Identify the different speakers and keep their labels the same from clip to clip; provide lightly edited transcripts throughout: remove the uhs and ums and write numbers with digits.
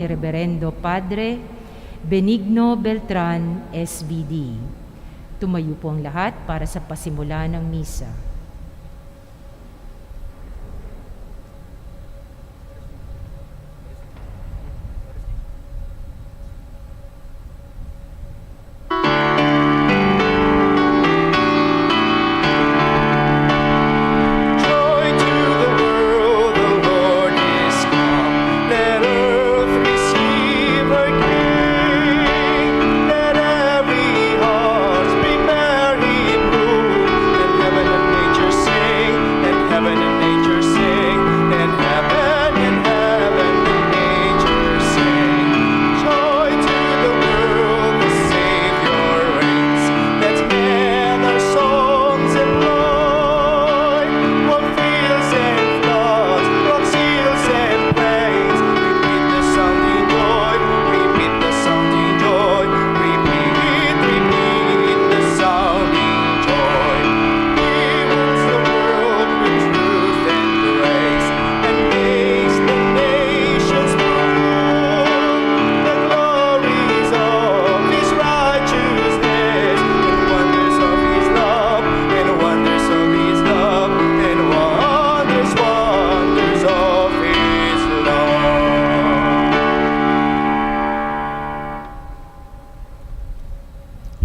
Speaker 1: Reverendo Padre Benigno Beltran, SVD. Tumayo po ang lahat para sa pasimula ng misa.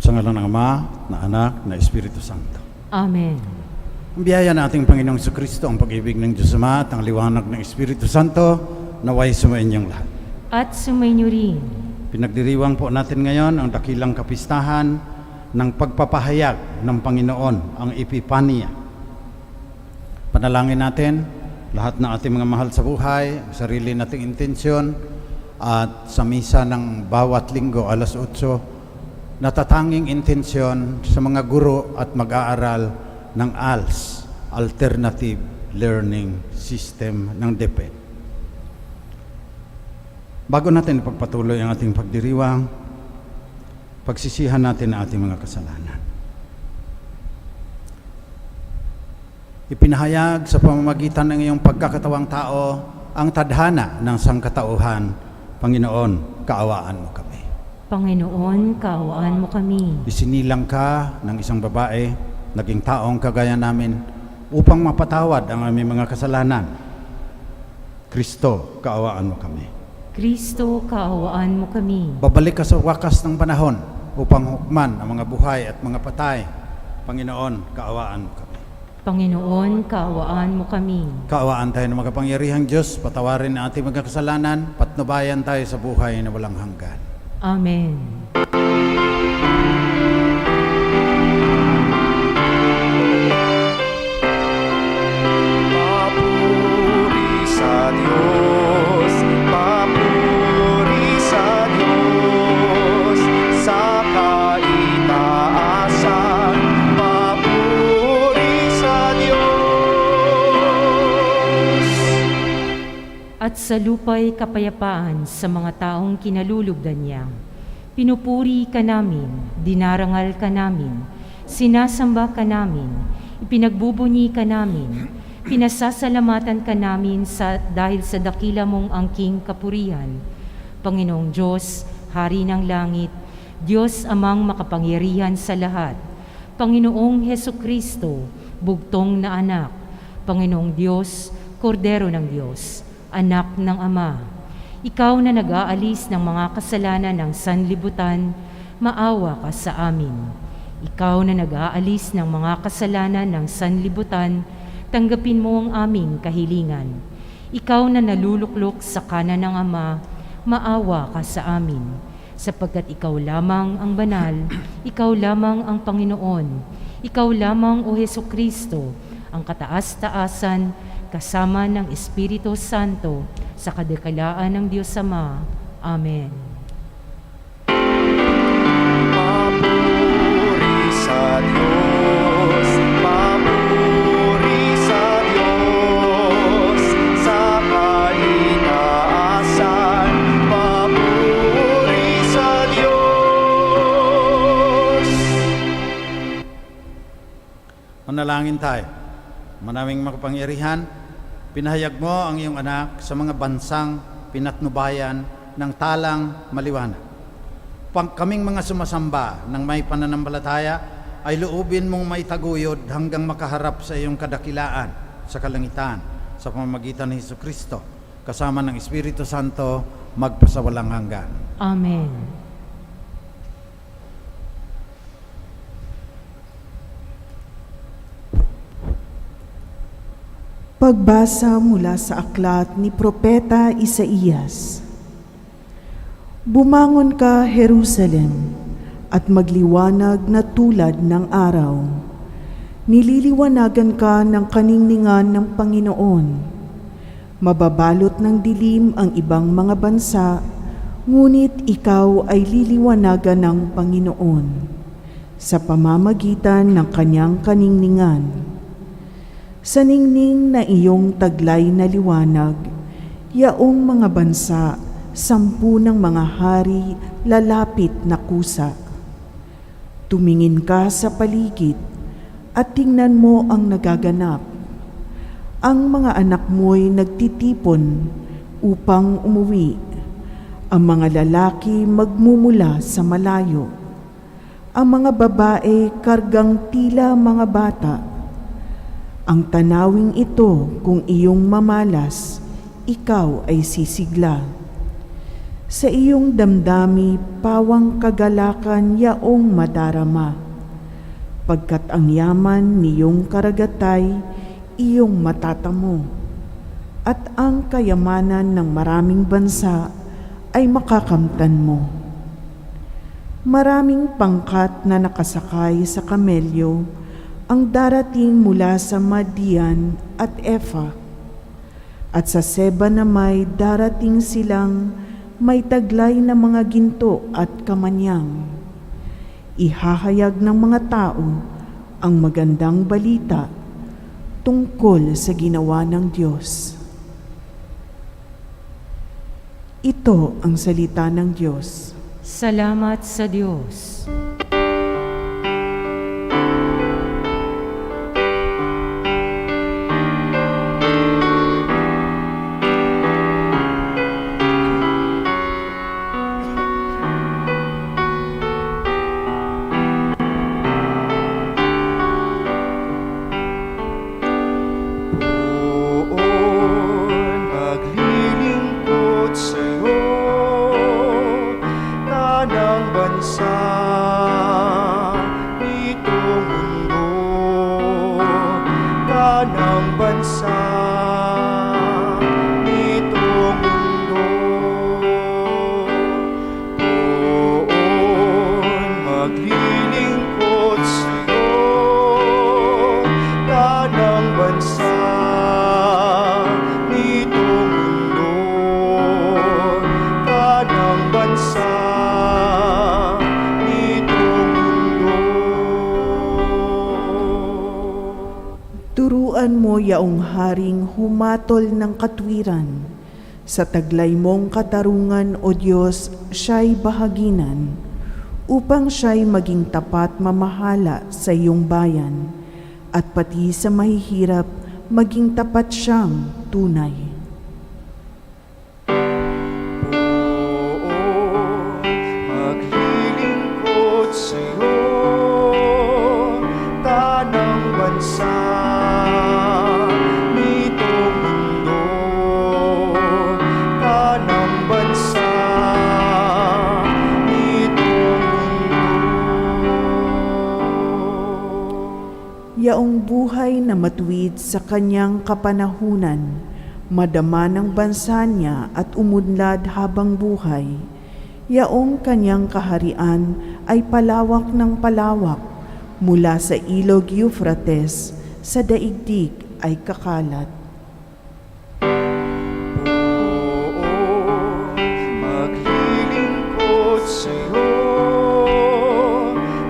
Speaker 2: Sa ngalan ng Ama, na Anak, na Espiritu Santo.
Speaker 1: Amen.
Speaker 2: Ang biyaya ng ating Panginoong Jesucristo, ang pag-ibig ng Diyos Ama at ang liwanag ng Espiritu Santo, naway sumainyong lahat.
Speaker 1: At sumainyo rin.
Speaker 2: Pinagdiriwang po natin ngayon ang dakilang kapistahan ng pagpapahayag ng Panginoon, ang Epipanya. Panalangin natin lahat ng ating mga mahal sa buhay, sarili nating intensyon, at sa misa ng bawat linggo alas 8, natatanging intensyon sa mga guro at mag-aaral ng ALS, Alternative Learning System ng DepEd. Bago natin ipagpatuloy ang ating pagdiriwang, pagsisihan natin ang ating mga kasalanan. Ipinahayag sa pamamagitan ng iyong pagkakatawang tao ang tadhana ng sangkatauhan. Panginoon, kaawaan mo kami.
Speaker 1: Panginoon, kaawaan mo kami.
Speaker 2: Isinilang ka ng isang babae, naging taong kagaya namin, upang mapatawad ang aming mga kasalanan. Kristo, kaawaan mo kami.
Speaker 1: Kristo, kaawaan mo kami.
Speaker 2: Babalik ka sa wakas ng panahon upang hukman ang mga buhay at mga patay. Panginoon, kaawaan mo kami.
Speaker 1: Panginoon, kaawaan mo kami.
Speaker 2: Kaawaan tayo ng makapangyarihang Diyos, patawarin ang ating mga kasalanan, patnubayan tayo sa buhay na walang hanggan.
Speaker 1: Amen.
Speaker 3: Papuri sa Diyos, papuri sa Diyos, sa kaitaasan, papuri sa Diyos.
Speaker 1: At sa lupa'y kapayapaan sa mga taong kinalulugdan niya. Pinupuri ka namin, dinarangal ka namin, sinasamba ka namin, ipinagbubunyi ka namin, pinasasalamatan ka namin dahil sa dakila mong angking kapurihan. Panginoong Diyos, Hari ng Langit, Diyos amang makapangyarihan sa lahat, Panginoong Hesukristo, bugtong na anak, Panginoong Diyos, Kordero ng Diyos, Anak ng Ama, Ikaw na nag-aalis ng mga kasalanan ng sanlibutan, maawa ka sa amin. Ikaw na nag-aalis ng mga kasalanan ng sanlibutan, tanggapin mo ang aming kahilingan. Ikaw na naluluklok sa kanan ng Ama, maawa ka sa amin. Sapagkat ikaw lamang ang banal, ikaw lamang ang Panginoon, ikaw lamang o Hesukristo, ang kataas-taasan, kasama ng Espiritu Santo, sa kadikalaan ng Diyos Ama. Amen.
Speaker 3: Papuri sa Diyos, papuri sa Diyos, sa kaitaasan, papuri sa Diyos.
Speaker 2: Manalangin tayo. Manaming makapangyarihan, pinahayag mo ang iyong anak sa mga bansang pinatnubayan ng talang maliwanag. Kaming mga sumasamba ng may pananampalataya ay loobin mong maitaguyod hanggang makaharap sa iyong kadakilaan sa kalangitan sa pamamagitan ng Hesukristo kasama ng Espiritu Santo magpasawalang hanggan.
Speaker 1: Amen.
Speaker 4: Pagbasa mula sa aklat ni Propeta Isaías. Bumangon ka, Jerusalem, at magliwanag na tulad ng araw. Nililiwanagan ka ng kaningningan ng Panginoon. Mababalot ng dilim ang ibang mga bansa, ngunit ikaw ay liliwanagan ng Panginoon sa pamamagitan ng kanyang kaningningan. Sa ningning na iyong taglay na liwanag, yaong mga bansa, 10 ng mga hari lalapit na kusa. Tumingin ka sa paligid at tingnan mo ang nagaganap. Ang mga anak mo'y nagtitipon upang umuwi. Ang mga lalaki magmumula sa malayo. Ang mga babae kargang tila mga bata. Ang tanawing ito kung iyong mamalas, ikaw ay sisigla. Sa iyong damdami, pawang kagalakan yaong madarama. Pagkat ang yaman niyong karagatay, iyong matatamo. At ang kayamanan ng maraming bansa ay makakamtan mo. Maraming pangkat na nakasakay sa kamelyo ang darating mula sa Madian at Efa. At sa Seba na may darating silang may taglay na mga ginto at kamanyang. Ihahayag ng mga tao ang magandang balita tungkol sa ginawa ng Diyos. Ito ang salita ng Diyos.
Speaker 1: Salamat sa Diyos.
Speaker 4: Turuan mo yaong haring humatol ng katwiran. Sa taglay mong katarungan, O Diyos, siya'y bahaginan, upang siya'y maging tapat mamahala sa iyong bayan, at pati sa mahihirap, maging tapat siyang tunay.
Speaker 3: Maglilingkod sa'yo, tanang bansa.
Speaker 4: Yaong buhay na matuwid sa kanyang kapanahunan, madama ng bansa niya at umunlad habang buhay. Yaong kanyang kaharian ay palawak ng palawak, mula sa ilog Euphrates sa daigdig ay kakalat.
Speaker 3: Maglilingkod sa'yo,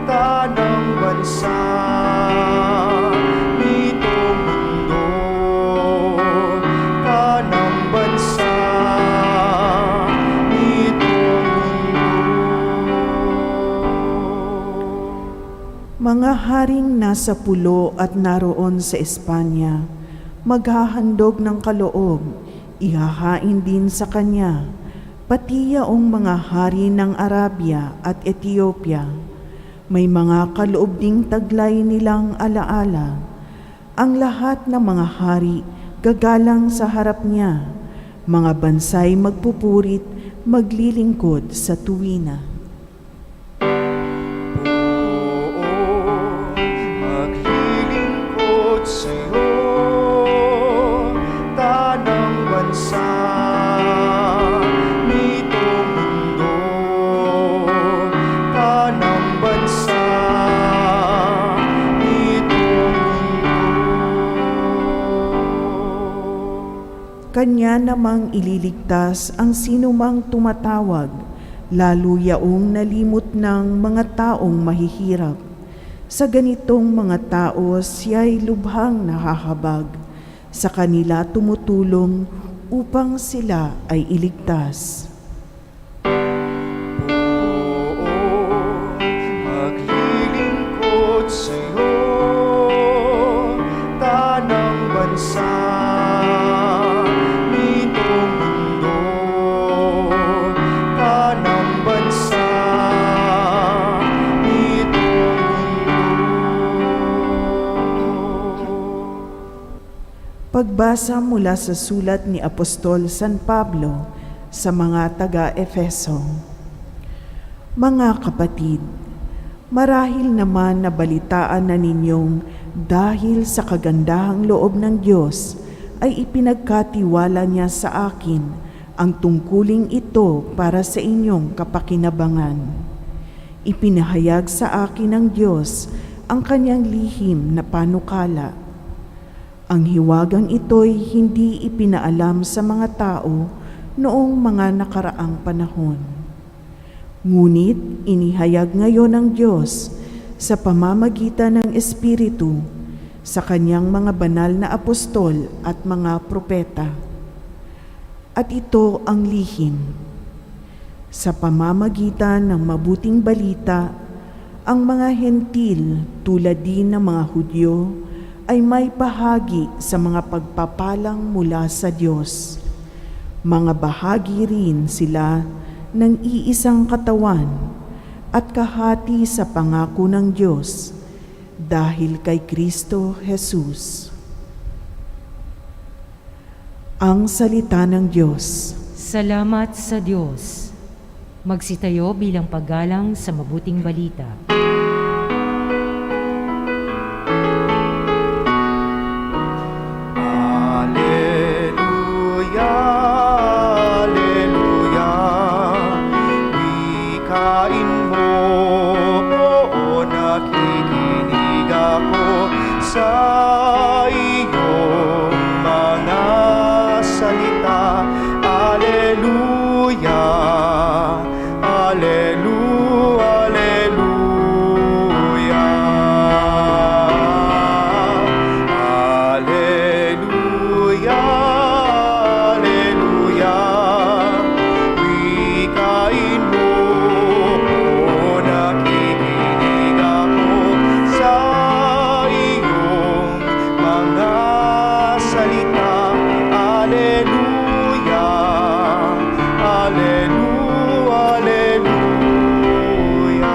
Speaker 3: tanang bansa.
Speaker 4: Mga haring nasa pulo at naroon sa Espanya, maghahandog ng kaloob, ihahain din sa kanya, pati yaong mga hari ng Arabia at Ethiopia, may mga kaloob ding taglay nilang alaala. Ang lahat ng mga hari gagalang sa harap niya, mga bansay magpupurit, maglilingkod sa tuwina.
Speaker 3: Maglilingkod sa'yo, tanang bansa nitong mundo, tanang bansa nitong mundo.
Speaker 4: Kanya namang ililigtas ang sinumang tumatawag, lalo yaong nalimot ng mga taong mahihirap. Sa ganitong mga tao siya'y lubhang nahahabag, sa kanila tumutulong upang sila ay iligtas.
Speaker 3: Maglilingkod sa'yo, tanang bansa nitong mundo, tanang bansa nitong mundo.
Speaker 4: Pagbasa mula sa sulat ni Apostol San Pablo sa mga taga-Efeso. Mga kapatid, marahil naman nabalitaan na ninyong dahil sa kagandahang loob ng Diyos ay ipinagkatiwala niya sa akin ang tungkuling ito para sa inyong kapakinabangan. Ipinahayag sa akin ng Diyos ang kanyang lihim na panukala. Ang hiwagang ito'y hindi ipinaalam sa mga tao noong mga nakaraang panahon. Ngunit inihayag ngayon ng Diyos sa pamamagitan ng Espiritu sa kanyang mga banal na apostol at mga propeta. At ito ang lihim. Sa pamamagitan ng mabuting balita, ang mga hentil tulad din ng mga Hudyo ay may bahagi sa mga pagpapalang mula sa Diyos. Mga bahagi rin sila ng iisang katawan at kahati sa pangako ng Diyos dahil kay Kristo Jesus. Ang salita ng Diyos.
Speaker 1: Salamat sa Diyos. Magsitayo bilang paggalang sa mabuting balita.
Speaker 3: Alleluia, alleluia, wikain mo, oo, nakikinig ako sa iyong mga salita. Alleluia, alleluia, alleluia. Alleluia, alleluia, wikain mo, o nakikinig ako sa iyong mga salita. Alleluia, alleluia, alleluia.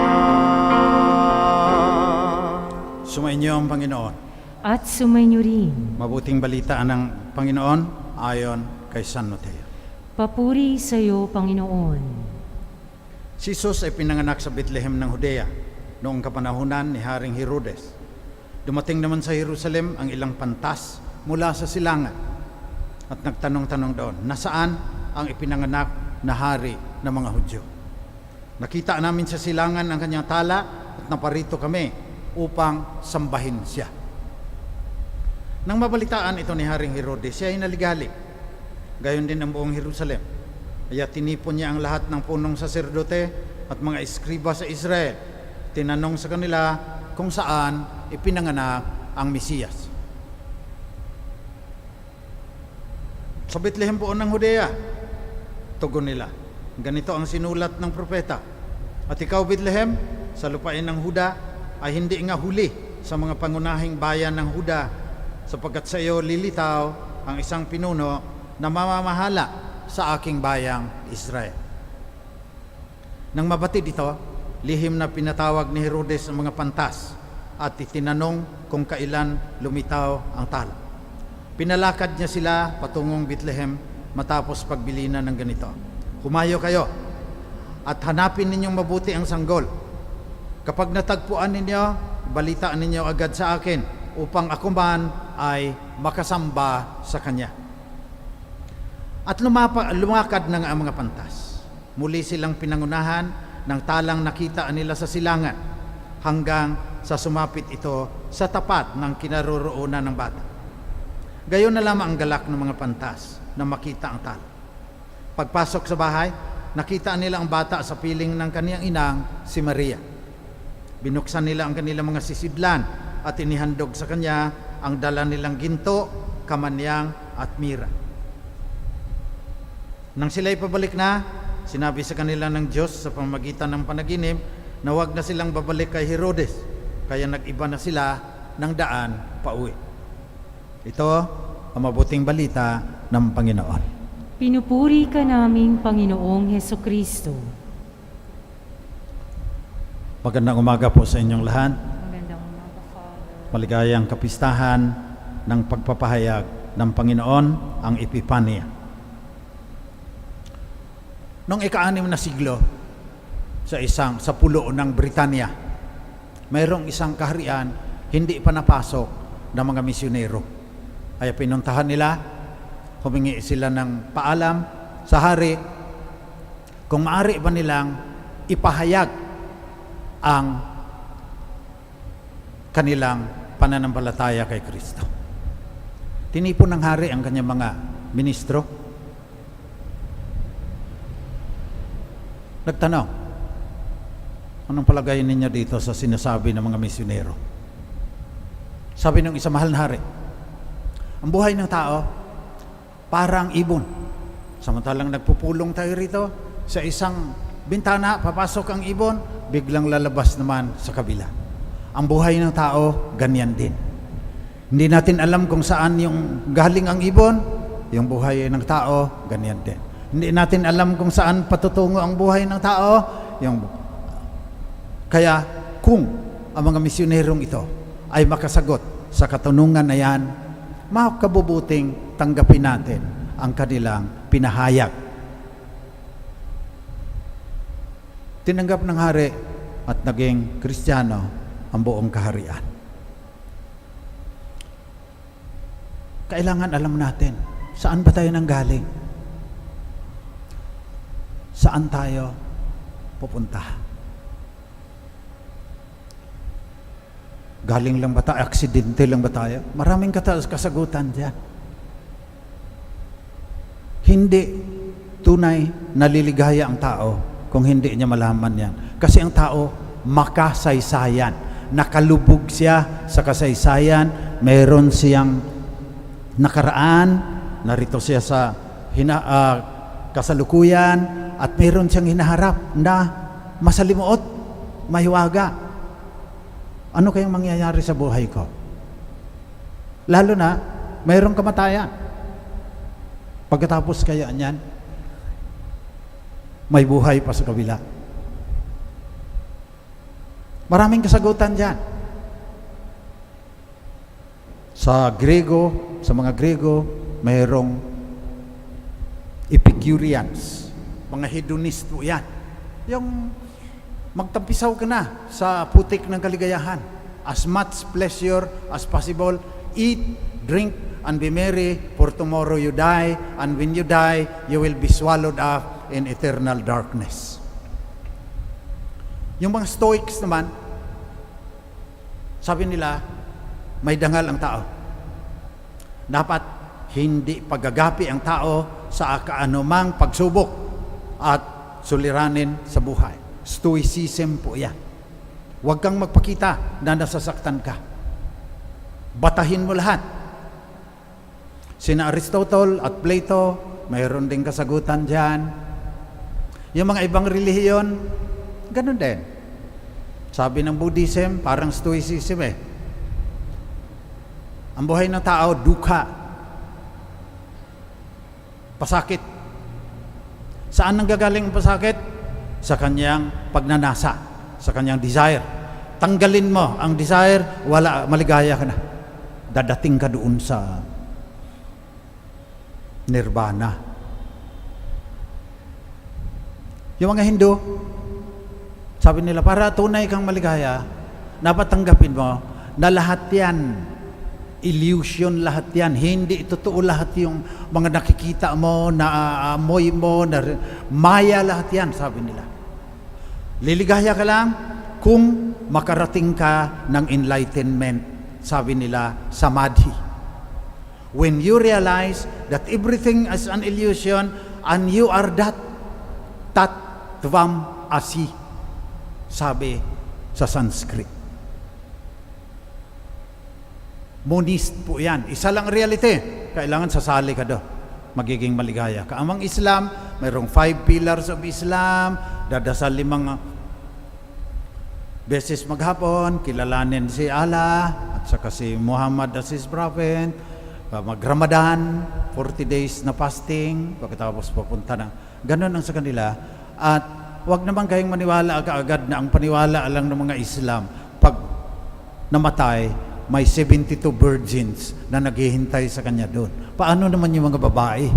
Speaker 2: Sumainyo ang Panginoon.
Speaker 1: At sumainyo rin.
Speaker 2: Mabuting balita ng Panginoon ayon kay San Mateo.
Speaker 1: Papuri sa iyo, Panginoon.
Speaker 2: Si Jesus ay pinanganak sa Bethlehem ng Judea noong kapanahunan ni Haring Herodes. Dumating naman sa Jerusalem ang ilang pantas mula sa silangan at nagtanong-tanong doon, nasaan ang ipinanganak na hari ng mga Hudyo? Nakita namin sa silangan ang kanyang tala at naparito kami upang sambahin siya. Nang mabalitaan ito ni Haring Herodes, siya ay naligali. Gayon din ang buong Jerusalem. Kaya tinipon niya ang lahat ng punong saserdote at mga eskriba sa Israel. Tinanong sa kanila kung saan ipinanganak ang Mesiyas. Sa Bethlehem po ng Judea, tugon nila. Ganito ang sinulat ng propeta. At ikaw, Bethlehem, sa lupain ng Huda, ay hindi nga huli sa mga pangunahing bayan ng Huda, sapagkat sa iyo lilitaw ang isang pinuno na mamamahala sa aking bayang Israel. Nang mabatid ito, lihim na pinatawag ni Herodes ang mga pantas at itinanong kung kailan lumitaw ang tala. Pinalakad niya sila patungong Bethlehem matapos pagbilinan ng ganito. Humayo kayo at hanapin ninyong mabuti ang sanggol. Kapag natagpuan ninyo, balitaan ninyo agad sa akin upang ako man ay makasamba sa kanya. At lumakad na nga ang mga pantas. Muli silang pinangunahan ng talang nakita nila sa silangan hanggang sa sumapit ito sa tapat ng kinaroroonan ng bata. Gayon na lamang ang galak ng mga pantas na makita ang tala. Pagpasok sa bahay, nakita nila ang bata sa piling ng kaniyang inang, si Maria. Binuksan nila ang kanilang mga sisidlan at inihandog sa kanya ang dala nilang ginto, kamanyang at mira. Nang sila'y pabalik na, sinabi sa kanila ng Diyos sa pamamagitan ng panaginip na huwag na silang babalik kay Herodes, kaya nag-iba na sila ng daan pauwi. Ito ang mabuting balita ng Panginoon.
Speaker 1: Pinupuri ka naming Panginoong Hesukristo.
Speaker 2: Magandang umaga po sa inyong lahat.
Speaker 1: Magandang umaga, Father.
Speaker 2: Maligayang kapistahan ng pagpapahayag ng Panginoon, ang Epipanya. Noong ika-6 na siglo, sa pulo ng Britanya, mayroong isang kaharian hindi pa napasok ng mga misyonero. Kaya pinuntahan nila, humingi sila ng paalam sa hari kung maaari ba nilang ipahayag ang kanilang pananampalataya kay Kristo. Tinipon ng hari ang kanyang mga ministro. Nagtanong, anong palagay ninyo dito sa sinasabi ng mga misyonero? Sabi ng isang mahal na hari, ang buhay ng tao parang ibon. Samantalang nagpupulong tayo rito sa isang bintana, papasok ang ibon, biglang lalabas naman sa kabila. Ang buhay ng tao, ganyan din. Hindi natin alam kung saan yung galing ang ibon, yung buhay ng tao, ganyan din. Hindi natin alam kung saan patutungo ang buhay ng tao, kaya kung ang mga misyonerong ito ay makasagot sa katanungan na yan, makabubuting tanggapin natin ang kanilang pinahayag. Tinanggap ng hari at naging Kristiyano ang buong kaharian. Kailangan alam natin, saan ba tayo nanggaling? Saan tayo pupunta? Galing lang ba tayo? Aksidente lang ba tayo? Maraming kasagutan dyan. Hindi tunay naliligaya ang tao kung hindi niya malaman yan. Kasi ang tao makasaysayan. Nakalubog siya sa kasaysayan. Meron siyang nakaraan. Narito siya sa kasalukuyan. At meron siyang hinaharap na masalimuot, mahiwaga. Ano kayang mangyayari sa buhay ko? Lalo na, mayroong kamatayan. Pagkatapos kaya niyan, may buhay pa sa kabila. Maraming kasagutan dyan. Sa mga Grego, mayroong Epicureans. Mga hedonist po yan. Yung magtampisaw ka na sa putik ng kaligayahan. As much pleasure as possible. Eat, drink, and be merry, for tomorrow you die, and when you die, you will be swallowed up in eternal darkness. Yung mga Stoics naman, sabi nila, may dangal ang tao. Dapat hindi paggagapi ang tao sa kaanumang pagsubok at suliranin sa buhay. Stoicism po yan. Huwag kang magpakita na nasasaktan ka. Batahin mo lahat. Sina Aristotle at Plato, mayroon din kasagutan dyan. Yung mga ibang relihiyon, ganun din. Sabi ng Buddhism, parang Stoicism eh. Ang buhay ng tao, dukkha. Pasakit. Saan nanggagaling ang pasakit? Sa kanyang pagnanasa, sa kanyang desire. Tanggalin mo ang desire, wala, maligaya ka na. Dadating ka doon sa nirvana. Yung mga Hindu, sabi nila, para tunay kang maligaya, dapat tanggapin mo na lahat yan, illusion lahat yan, hindi totoo lahat yung mga nakikita mo, naamoy mo, maya lahat yan, sabi nila. Liligaya ka lang kung makarating ka ng enlightenment, sabi nila, samadhi. When you realize that everything is an illusion and you are that Tattvam Asi, sabi sa Sanskrit. Monist po yan. Isa lang reality. Kailangan sasali ka doon. Magiging maligaya ka. Amang Islam, mayroong 5 pillars of Islam, dadasal 5 beses maghapon, kilalanin si Allah, at saka si Muhammad as his prophet, mag-Ramadan, 40 days na fasting, pagkatapos pupunta na. Ganon ang sa kanila. At wag naman kayong maniwala kaagad na ang paniwala lang ng mga Islam, pag namatay, may 72 virgins na naghihintay sa kanya doon. Paano naman yung mga babae?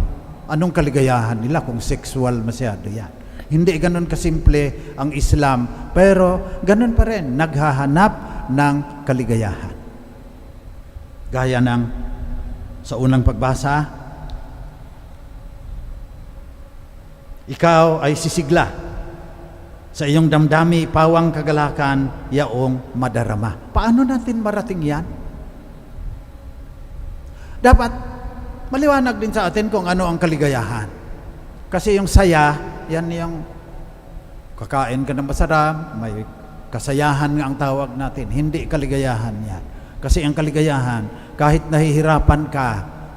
Speaker 2: Anong kaligayahan nila kung sexual masyado yan? Hindi ganon kasimple ang Islam, pero ganon pa rin, naghahanap ng kaligayahan. Gaya ng sa unang pagbasa, ikaw ay sisigla sa iyong damdami, pawang kagalakan, yaong madarama. Paano natin marating yan? Dapat maliwanag din sa atin kung ano ang kaligayahan. Kasi yung saya, yan yung kakain ka ng masarap, may kasayahan nga ang tawag natin. Hindi kaligayahan yan. Kasi ang kaligayahan, kahit nahihirapan ka,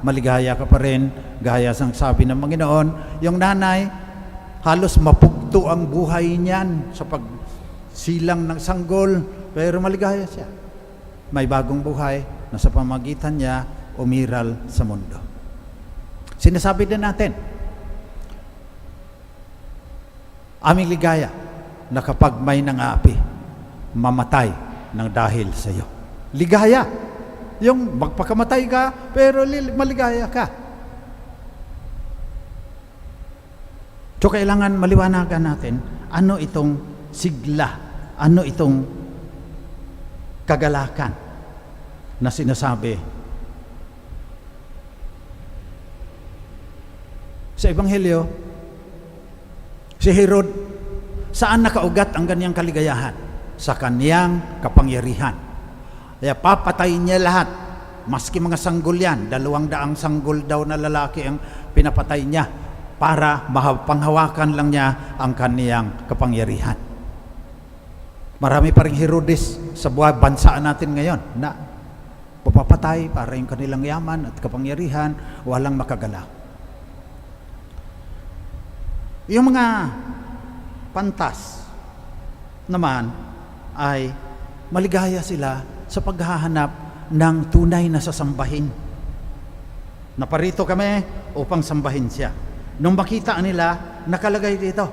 Speaker 2: maligaya ka pa rin. Gaya sang sabi ng Panginoon, yung nanay, halos mapugto ang buhay niyan sa pagsilang ng sanggol, pero maligaya siya. May bagong buhay na sa pamagitan niya umiral sa mundo. Sinasabi din natin, aming ligaya na kapag may nang-aapi, mamatay ng dahil sa iyo. Ligaya. Yung magpakamatay ka, pero maligaya ka. So kailangan maliwanagan natin, ano itong sigla, ano itong kagalakan na sinasabi sa Ebanghelyo. Si Herod, saan nakaugat ang kanyang kaligayahan? Sa kanyang kapangyarihan. Kaya papatayin niya lahat, maski mga sanggol yan, 200 sanggol daw na lalaki ang pinapatay niya para panghawakan lang niya ang kaniyang kapangyarihan. Marami pa rin Herodes sa bansa natin ngayon na papapatay para yung kanilang yaman at kapangyarihan, walang makagalaw. Yung mga pantas naman ay maligaya sila sa paghahanap ng tunay na sasambahin. Naparito kami upang sambahin siya. Nung makita nila, nakalagay dito,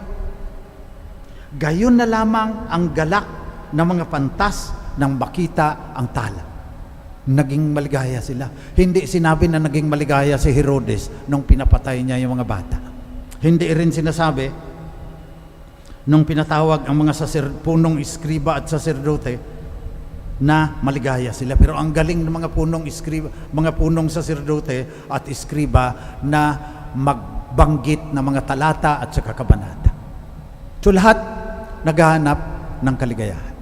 Speaker 2: gayon na lamang ang galak ng mga pantas nang makita ang tala. Naging maligaya sila. Hindi sinabi na naging maligaya si Herodes nung pinapatay niya yung mga bata. Hindi rin sinasabi nung pinatawag ang mga punong iskriba at saserdote na maligaya sila. Pero ang galing ng mga punong iskriba, mga punong saserdote at iskriba na magbanggit ng mga talata at saka kabanata. So lahat naghahanap ng kaligayahan.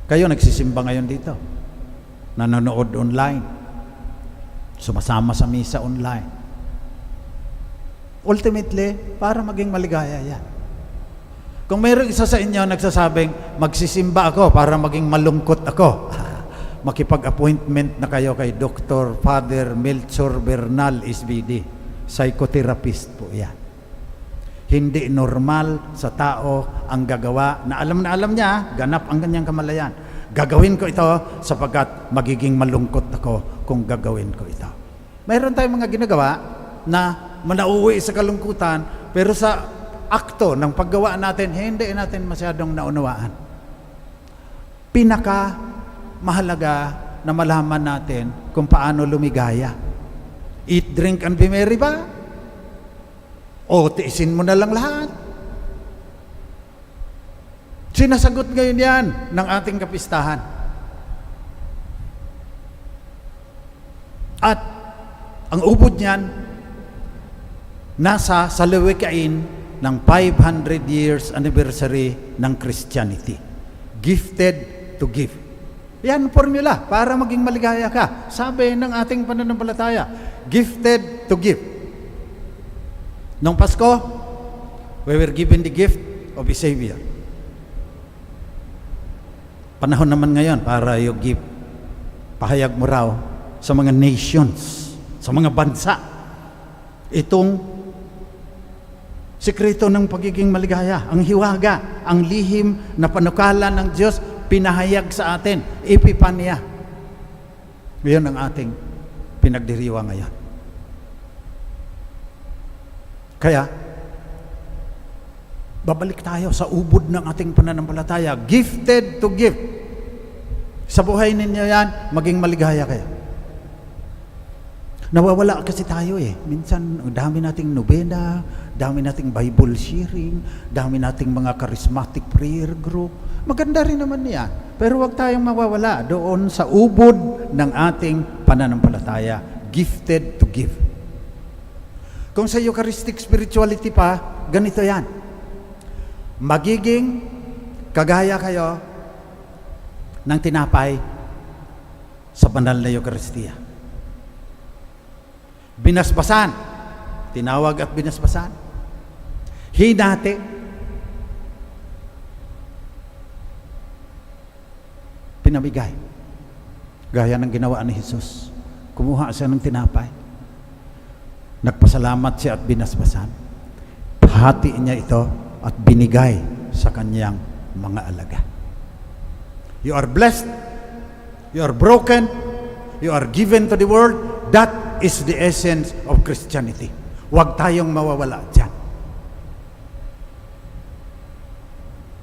Speaker 2: Kayo nagsisimba ngayon dito, nanonood online, sumasama sa misa online. Ultimately, para maging maligaya yan. Kung mayroong isa sa inyo nagsasabing, magsisimba ako para maging malungkot ako, makipag-appointment na kayo kay Dr. Father Melchor Bernal SBD, psychotherapist po yan. Hindi normal sa tao ang gagawa na alam niya, ganap ang kanyang kamalayan. Gagawin ko ito sapagkat magiging malungkot ako kung gagawin ko ito. Mayroon tayong mga ginagawa na manauwi sa kalungkutan, pero sa akto ng paggawa natin, hindi natin masyadong naunawaan. Pinaka mahalaga na malaman natin kung paano lumigaya. Eat, drink, and be merry ba? O tiisin mo na lang lahat? Sinasagot ngayon yan ng ating kapistahan. At ang ubod niyan, nasa salawikain ng 500 years anniversary ng Christianity. Gifted to give. Yan ang formula para maging maligaya ka. Sabi ng ating pananampalataya, gifted to give. Nung Pasko, we were given the gift of a Savior. Panahon naman ngayon para you give, pahayag mo raw sa mga nations, sa mga bansa, itong sikreto ng pagiging maligaya, ang hiwaga, ang lihim na panukala ng Diyos, pinahayag sa atin, epipanya. Ngayon ang ating pinagdiriwa ngayon. Kaya, babalik tayo sa ubod ng ating pananampalataya. Gifted to give. Sa buhay ninyo yan, maging maligaya kayo. Nawawala kasi tayo eh. Minsan, dami nating nobena, dami nating Bible sharing, dami nating mga charismatic prayer group. Maganda rin naman yan. Pero huwag tayong mawawala doon sa ubod ng ating pananampalataya. Gifted to give. Kung sa Eucharistic spirituality pa, ganito yan. Magiging kagaya kayo ng tinapay sa banal na Eucharistia. Binasbasan, tinawag at binasbasan. Hinati, pinamigay. Gaya ng ginawa ni Jesus. Kumuha siya ng tinapay. Nagpasalamat siya at binasbasan. Hati niya ito at binigay sa kanyang mga alaga. You are blessed, you are broken, you are given to the world. That is the essence of Christianity. Huwag tayong mawawala dyan.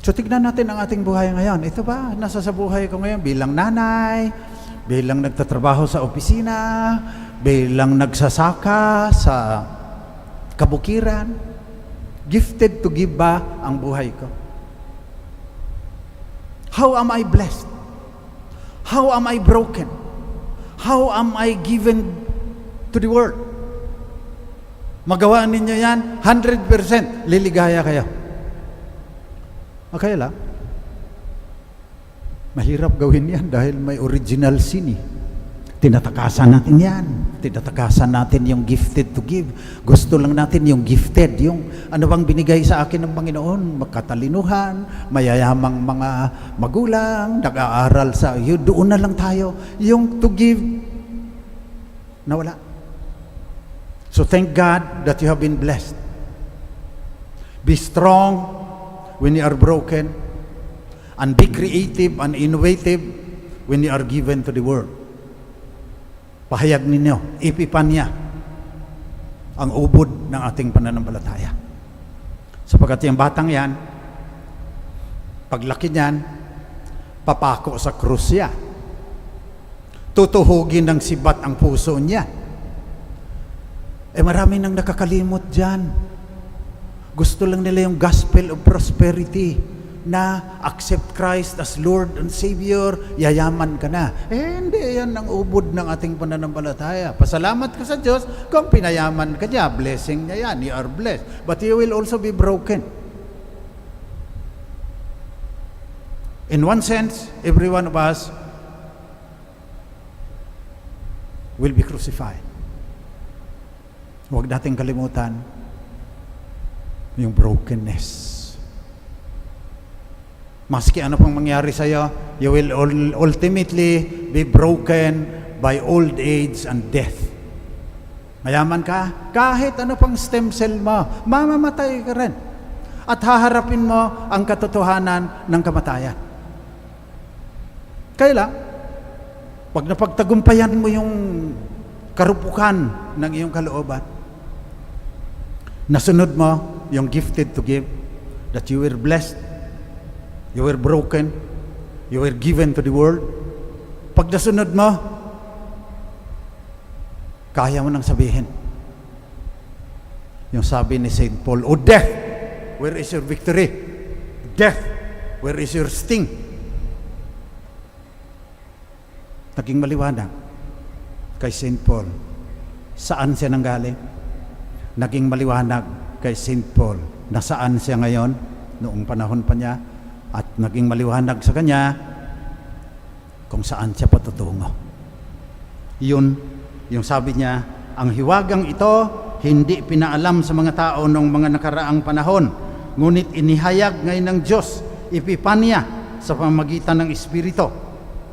Speaker 2: So tignan natin ang ating buhay ngayon. Ito ba, nasa sa buhay ko ngayon bilang nanay, bilang nagtatrabaho sa opisina, bilang nagsasaka sa kabukiran. Gifted to give ba ang buhay ko? How am I blessed? How am I broken? How am I given to the world? Magawa ninyo yan, 100% liligaya kayo. Okay lang. Mahirap gawin yan dahil may original sin eh. Tinatakasan natin yan. Tinatakasan natin yung gifted to give. Gusto lang natin yung gifted, yung ano bang binigay sa akin ng Panginoon, makatalinuhan, mayayamang mga magulang, nag-aaral sa iyo, doon na lang tayo. Yung to give, nawala. So thank God that you have been blessed. Be strong when you are broken, and be creative and innovative when you are given to the world. Pahayag ninyo, ipipanya ang ubod ng ating pananampalataya. Sapagkat yung batang yan, paglaki niyan, papako sa krus siya. Tutuhugin ng sibat ang puso niya. Marami nang nakakalimot dyan. Gusto lang nila yung gospel of prosperity na accept Christ as Lord and Savior, yayaman ka na. Hindi yan ang ubod ng ating pananampalataya. Pasalamat ka sa Diyos kung pinayaman ka niya. Blessing niya yan. You are blessed. But you will also be broken. In one sense, every one of us will be crucified. Huwag nating kalimutan yung brokenness. Maski ano pang mangyari sa iyo, you will ultimately be broken by old age and death. Mayaman ka, kahit ano pang stem cell mo, mamamatay ka rin. At haharapin mo ang katotohanan ng kamatayan. Kaya pag napagtagumpayan mo yung karupukan ng iyong kalooban, Nasunod mo yung gifted to give, that you were blessed, you were broken, you were given to the world. Pag nasunod mo, kaya mo nang sabihin. Yung sabi ni St. Paul, "O death, where is your victory? Death, where is your sting?" Naging maliwanag kay St. Paul. Saan siya nanggaling? Naging maliwanag kay St. Paul na saan siya ngayon, noong panahon pa niya, at naging maliwanag sa kanya kung saan siya patutungo. Yun, yung sabi niya, ang hiwagang ito hindi pinaalam sa mga tao noong mga nakaraang panahon, ngunit inihayag ngayon ng Diyos, ipipanya sa pamamagitan ng Espiritu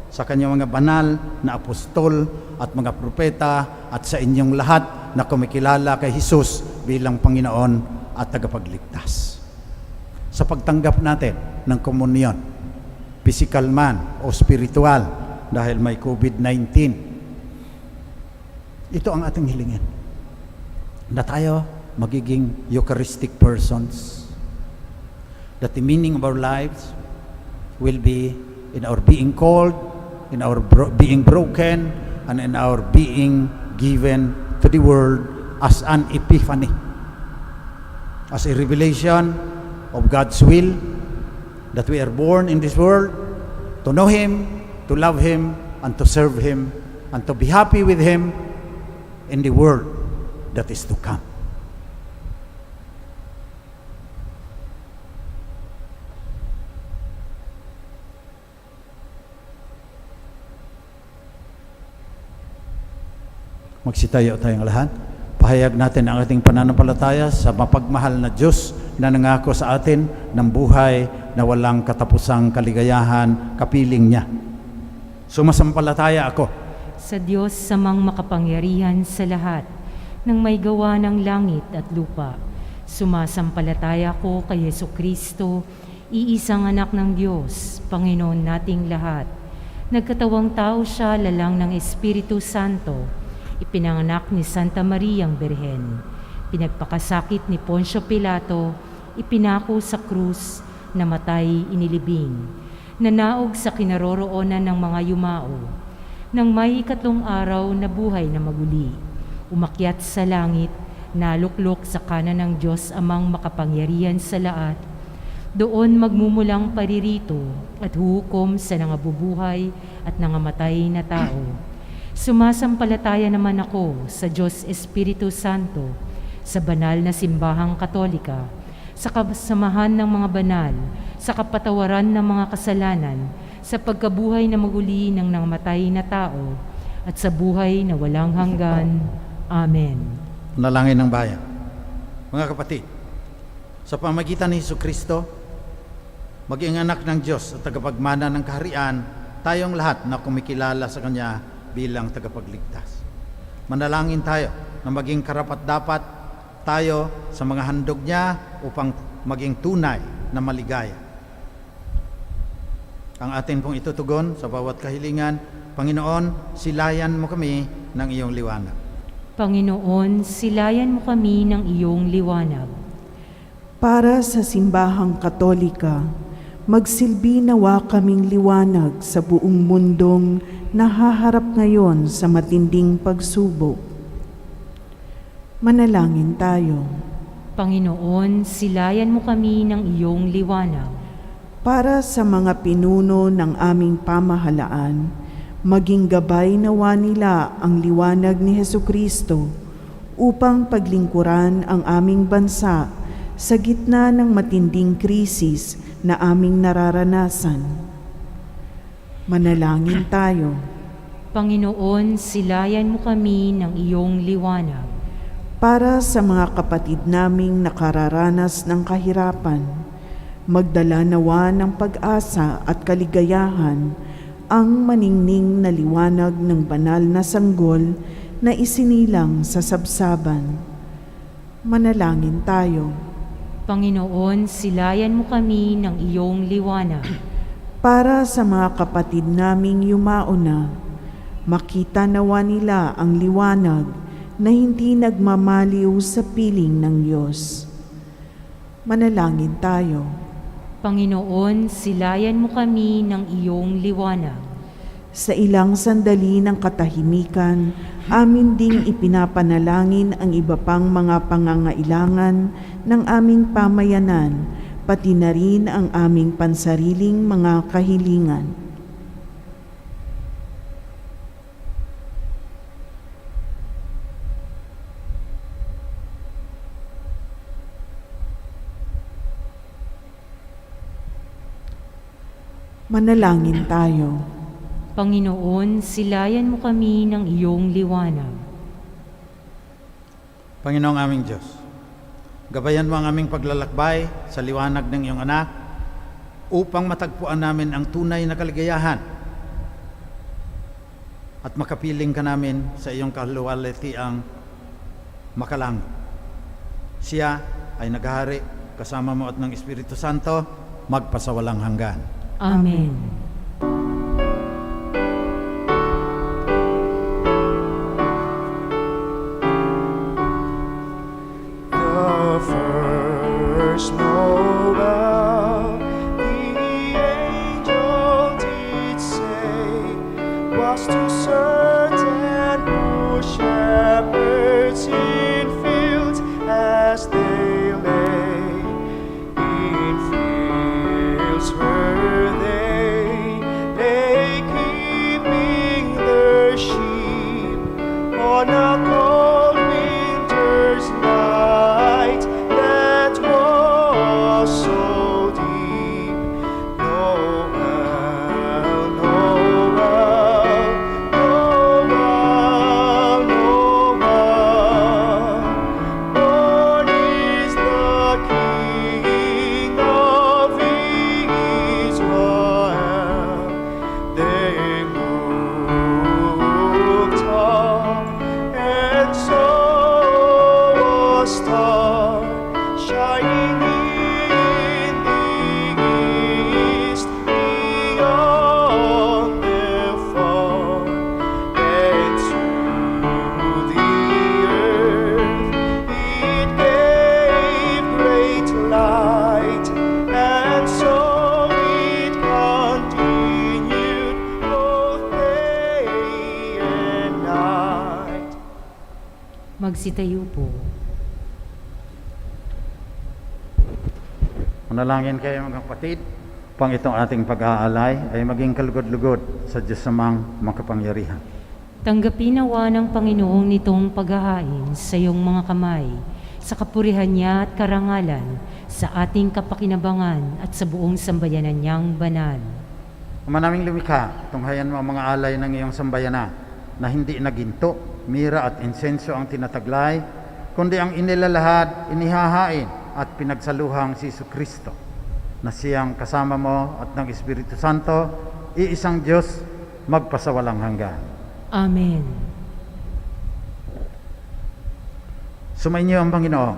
Speaker 2: sa kanyang mga banal na apostol at mga propeta at sa inyong lahat na kumikilala kay Jesus bilang Panginoon at tagapagligtas. Sa pagtanggap natin ng komunyon, physical man o spiritual dahil may COVID-19, ito ang ating hilingin, na tayo magiging Eucharistic persons, that the meaning of our lives will be in our being called, in our being broken, and in our being given to the world as an epiphany, as a revelation of God's will, that we are born in this world to know Him, to love Him, and to serve Him, and to be happy with Him in the world that is to come. Magsitayo tayong lahat. Pahayag natin ang ating pananampalataya sa mapagmahal na Diyos na nangako sa atin ng buhay na walang katapusang kaligayahan, kapiling niya. Sumasampalataya ako
Speaker 1: sa Diyos samang makapangyarihan sa lahat, ng may gawa ng langit at lupa. Sumasampalataya ko kay Jesucristo, iisang anak ng Diyos, Panginoon nating lahat. Nagkatawang tao siya, lalang ng Espiritu Santo, ipinanganak ni Santa Mariang Birhen, pinagpakasakit ni Poncio Pilato, ipinako sa krus, namatay, inilibing, nanaog sa kinaroroonan ng mga yumao, nang may 3 araw na buhay na maguli, umakyat sa langit, naluklok sa kanan ng Diyos amang makapangyarihan sa lahat, doon magmumulang paririto at huhukom sa nangabubuhay at nangamatay na tao. Sumasampalataya naman ako sa Diyos Espiritu Santo, sa banal na simbahang Katolika, sa kasamahan ng mga banal, sa kapatawaran ng mga kasalanan, sa pagkabuhay na maguli ng nangamatay na tao, at sa buhay na walang hanggan. Amen.
Speaker 2: Nalangin ng bayan. Mga kapatid, sa pamagitan ni Jesucristo, maging anak ng Diyos at tagapagmana ng kaharian, tayong lahat na kumikilala sa Kanya bilang tagapagligtas. Manalangin tayo na maging karapat-dapat tayo sa mga handog niya upang maging tunay na maligaya. Ang atin pong itutugon sa bawat kahilingan, Panginoon, silayan mo kami ng iyong liwanag.
Speaker 1: Panginoon, silayan mo kami ng iyong liwanag.
Speaker 4: Para sa simbahang Katolika, magsilbi nawa kaming liwanag sa buong mundong nahaharap ngayon sa matinding pagsubok. Manalangin tayo.
Speaker 1: Panginoon, silayan mo kami ng iyong liwanag.
Speaker 4: Para sa mga pinuno ng aming pamahalaan, maging gabay nawa nila ang liwanag ni Jesucristo upang paglingkuran ang aming bansa sa gitna ng matinding krisis na aming nararanasan. Manalangin tayo.
Speaker 1: Panginoon, silayan mo kami ng iyong liwanag.
Speaker 4: Para sa mga kapatid naming nakararanas ng kahirapan, magdala nawa ng pag-asa at kaligayahan ang maningning na liwanag ng banal na sanggol na isinilang sa sabsaban. Manalangin tayo.
Speaker 1: Panginoon, silayan mo kami ng iyong liwanag.
Speaker 4: Para sa mga kapatid naming yumao na, makita nawa nila ang liwanag na hindi nagmamaliw sa piling ng Diyos. Manalangin tayo.
Speaker 1: Panginoon, silayan mo kami ng iyong liwanag.
Speaker 4: Sa ilang sandali ng katahimikan, amin ding ipinapanalangin ang iba pang mga pangangailangan ng aming pamayanan, pati na rin ang aming pansariling mga kahilingan. Manalangin tayo.
Speaker 1: Panginoon, silayan mo kami ng iyong liwanag.
Speaker 2: Panginoong aming Diyos, gabayan mo ang aming paglalakbay sa liwanag ng iyong anak upang matagpuan namin ang tunay na kaligayahan at makapiling ka namin sa iyong kaluwalhatiang makalangit. Siya ay naghahari kasama mo at ng Espiritu Santo magpasawalang hanggan.
Speaker 1: Amen.
Speaker 3: The first Noel, the angel did say, was to certain poor shepherds in fields as they lay. In fields were they keeping their sheep on a cold winter's night that was so deep. Noel, Noel, Noel, Noel, born is the King of Israel. They looked up and saw a star shining in the east beyond their far, and to the earth it gave great light, and so it continued both day and night.
Speaker 1: Magsitayo po.
Speaker 2: Manalangin kayo mga kapatid, pang itong ating pag-aalay ay maging kalugod-lugod sa Diyos namang makapangyarihan.
Speaker 1: Tanggapin nawa ng Panginoong nitong paghahain sa iyong mga kamay, sa kapurihan niya at karangalan, sa ating kapakinabangan at sa buong sambayanan niyang banal.
Speaker 2: Ama naming lumikha, tunghayan mo ang mga alay ng iyong sambayana na hindi naginto, mira at insenso ang tinataglay, kundi ang inilalahad, inihahain at pinagsaluhang si Jesucristo, na siyang kasama mo at ng Espiritu Santo, iisang Diyos, magpasawalang hanggan.
Speaker 1: Amen.
Speaker 2: Sumainyo ang Panginoon,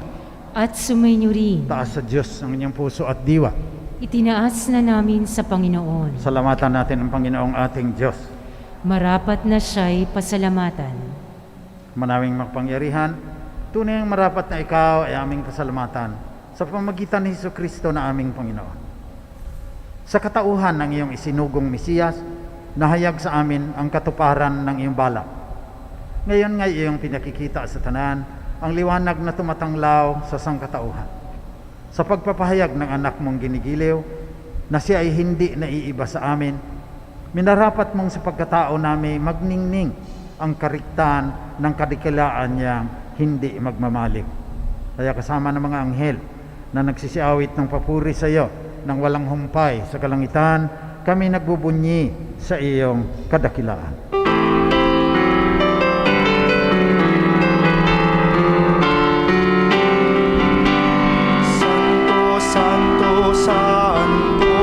Speaker 1: At sumainyo rin,
Speaker 2: taas sa Diyos ang inyong puso at diwa.
Speaker 1: itinaas na namin sa Panginoon.
Speaker 2: Salamatan natin ang Panginoong ating Diyos.
Speaker 1: Marapat na siya'y pasalamatan.
Speaker 2: Manawing makapangyarihan, tunay ang marapat na ikaw ay aming pasalamatan sa pamagitan ni Jesucristo na aming Panginoon. Sa katauhan ng iyong isinugong Mesiyas, nahayag sa amin ang katuparan ng iyong balak. Ngayon nga iyong pinakikita sa tanan, ang liwanag na tumatanglaw sa sangkatauhan. Sa pagpapahayag ng anak mong ginigiliw, na siya ay hindi naiiba sa amin, minarapat mong sa pagkatao namin magningning ang kariktan ng kadikilaan niyang hindi magmamalig. Kaya kasama ng mga anghel na nagsisiawit ng papuri sa iyo nang walang humpay sa kalangitan, kami nagbubunyi sa iyong kadakilaan.
Speaker 3: Santo, Santo, Santo,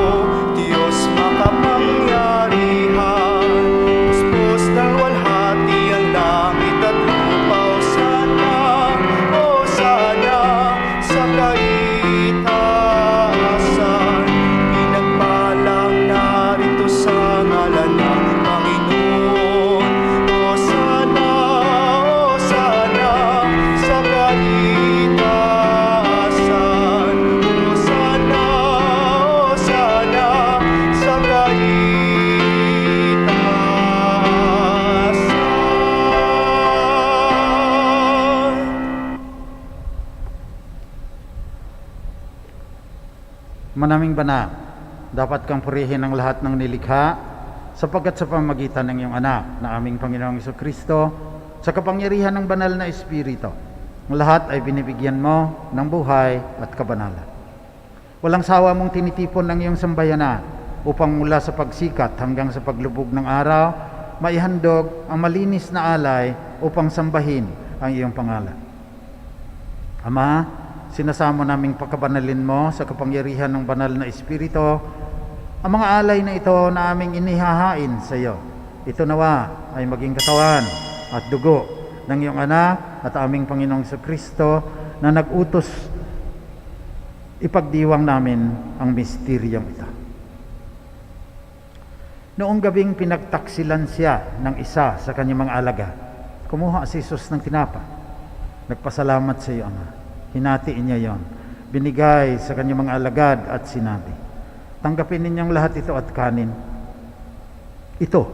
Speaker 3: Diyos makapangyarihan, puspos ng walhati ang langit at lupa. Hosana sa kaitaasan, pinagpalang narito sa ngalan ng Panginoon.
Speaker 2: Manaming banal, dapat kang purihin ang lahat ng nilikha, sapagkat sa pamamagitan ng iyong anak na aming Panginoong Jesucristo, sa kapangyarihan ng banal na Espiritu, ang lahat ay binibigyan mo ng buhay at kabanalan. Walang sawa mong tinitipon ng iyong sambayanan upang mula sa pagsikat hanggang sa paglubog ng araw, maihandog ang malinis na alay upang sambahin ang iyong pangalan. Ama, sinasamo naming pagkabanalin mo sa kapangyarihan ng banal na Espiritu ang mga alay na ito na aming inihahain sa iyo. Ito nawa ay maging katawan at dugo ng iyong anak at aming Panginoong Jesucristo na nag-utos ipagdiwang namin ang misteryong ito. Noong gabing pinagtaksilan siya ng isa sa kanyang mga alagad, kumuha si Jesus ng tinapa. Nagpasalamat sa iyo, Ama. Hinatiin niya yon. Binigay sa kanyang mga alagad at sinabi, tanggapin ninyong lahat ito at kanin. Ito